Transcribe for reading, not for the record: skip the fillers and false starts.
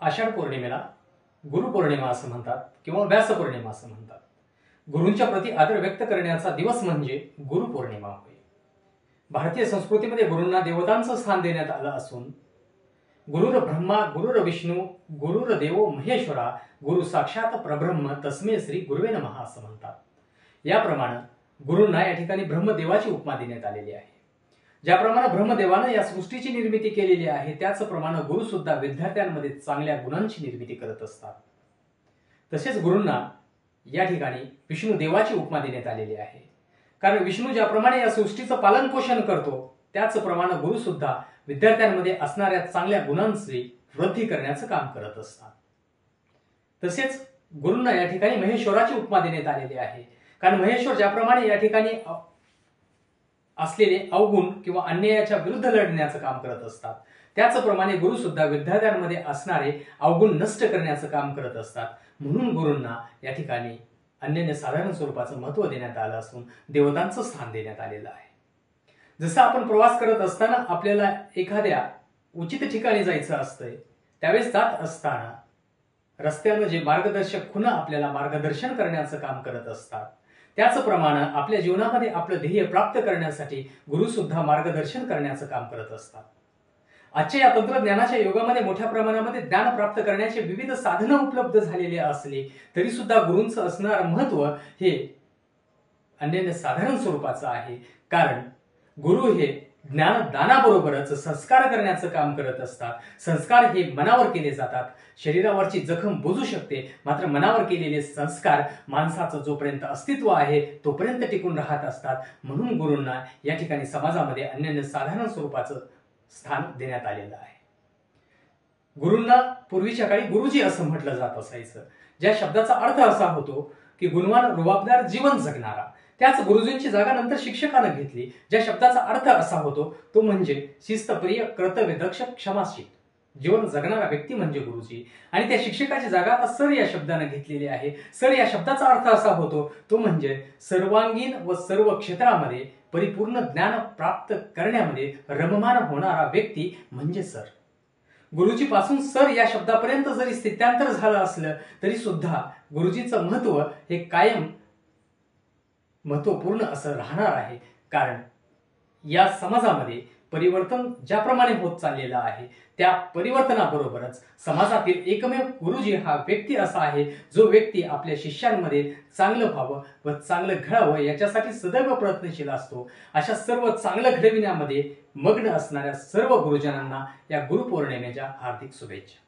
आषाढ पौर्णिमेला गुरुपौर्णिमा असं म्हणतात किंवा व्यास पौर्णिमा असं म्हणतात। गुरूंच्या प्रती आदर व्यक्त करण्याचा दिवस म्हणजे गुरुपौर्णिमा होय। भारतीय संस्कृतीमध्ये गुरूंना देवतांचं स्थान देण्यात आलं असून गुरुर ब्रह्मा गुरुर विष्णू गुरुर देवो महेश्वरा गुरु साक्षात परब्रह्म तस्मै श्री गुरुवे नमः असं म्हणतात। याप्रमाणे गुरूंना या ठिकाणी ब्रह्मदेवाची उपमा देण्यात आलेली आहे। ज्याप्रमाणे ब्रह्मदेवाने या सृष्टीची निर्मिती केलेली आहे त्याचप्रमाणे गुरु सुद्धा विद्यार्थ्यांमध्ये चांगल्या गुणांची निर्मिती करत असतात। तसेच गुरूंना या ठिकाणी विष्णू देवाची उपमा देण्यात आलेली आहे, कारण विष्णू ज्याप्रमाणे या सृष्टीचं पालन पोषण करतो त्याचप्रमाणे गुरु सुद्धा विद्यार्थ्यांमध्ये असणाऱ्या चांगल्या गुणांची वृद्धी करण्याचं काम करत असतात। तसेच गुरूंना या ठिकाणी महेश्वराची उपमा देण्यात आलेली आहे, कारण महेश्वर ज्याप्रमाणे या ठिकाणी असलेले अवगुण किंवा अन्यायाच्या विरुद्ध लढण्याचं काम करत असतात त्याचप्रमाणे गुरु सुद्धा विद्यार्थ्यांमध्ये असणारे अवगुण नष्ट करण्याचं काम करत असतात। म्हणून गुरूंना या ठिकाणी अनन्य साधारण स्वरूपाचं महत्त्व देण्यात आलं असून देवतांचं स्थान देण्यात आलेलं आहे। जसं आपण प्रवास करत असताना आपल्याला एखाद्या उचित ठिकाणी जायचं असतंय, त्यावेळेस जात असताना रस्त्यानं जे मार्गदर्शक खुणा आपल्याला मार्गदर्शन करण्याचं काम करत असतात त्याचप्रमाणे आपल्या जीवनामध्ये आपलं ध्येय प्राप्त करण्यासाठी गुरु सुद्धा मार्गदर्शन करण्याचं काम करत असतात। आजच्या या तंत्रज्ञानाच्या युगामध्ये मोठ्या प्रमाणामध्ये ज्ञान प्राप्त करण्याचे विविध साधनं उपलब्ध झालेले असले तरी सुद्धा गुरूंचं असणारं महत्त्व हे अनन्य साधारण स्वरूपाचं आहे, कारण गुरु हे ज्ञानदानाबरोबरच संस्कार करण्याचं काम करत असतात। संस्कार हे मनावर केले जातात। शरीरावरची जखम बुजू शकते, मात्र मनावर केलेले संस्कार माणसाचं जोपर्यंत अस्तित्व आहे तोपर्यंत टिकून राहत असतात। म्हणून गुरूंना या ठिकाणी समाजामध्ये अनन्य साधारण स्वरूपाचं स्थान देण्यात आलेलं आहे। गुरूंना पूर्वीच्या काळी गुरुजी असं म्हटलं जात असायचं, ज्या शब्दाचा अर्थ असा होतो की गुणवान रुबाबदार जीवन जगणारा। त्याच गुरुजींची जागा नंतर शिक्षकानं घेतली, ज्या शब्दाचा अर्थ असा होतो तो म्हणजे शिस्तप्रिय कर्तव्यदक्ष क्षमाशील जीवन जगणारा व्यक्ती म्हणजे गुरुजी। आणि त्या शिक्षकाची जागा आता सर या शब्दाने घेतलेली आहे। सर या शब्दाचा अर्थ असा होतो तो म्हणजे सर्वांगीण व सर्व क्षेत्रामध्ये परिपूर्ण ज्ञान प्राप्त करण्यामध्ये रममाण होणारा व्यक्ती म्हणजे सर। गुरुजी पासून सर या शब्दापर्यंत जरी स्थित्यांतर झालं असलं तरी सुद्धा गुरुजीचं महत्त्व हे कायम महत्त्वपूर्ण असं राहणार आहे, कारण या समाजामध्ये परिवर्तन ज्याप्रमाणे होत चाललेलं आहे त्या परिवर्तनाबरोबरच समाजातील एकमेव गुरुजी हा व्यक्ती असा आहे जो व्यक्ती आपल्या शिष्यांमध्ये चांगलं व्हावं व चांगलं घडावं याच्यासाठी सदैव प्रयत्नशील असतो। अशा सर्व चांगलं घडविण्यामध्ये मग्न असणाऱ्या सर्व गुरुजनांना या गुरुपौर्णिमेच्या हार्दिक शुभेच्छा।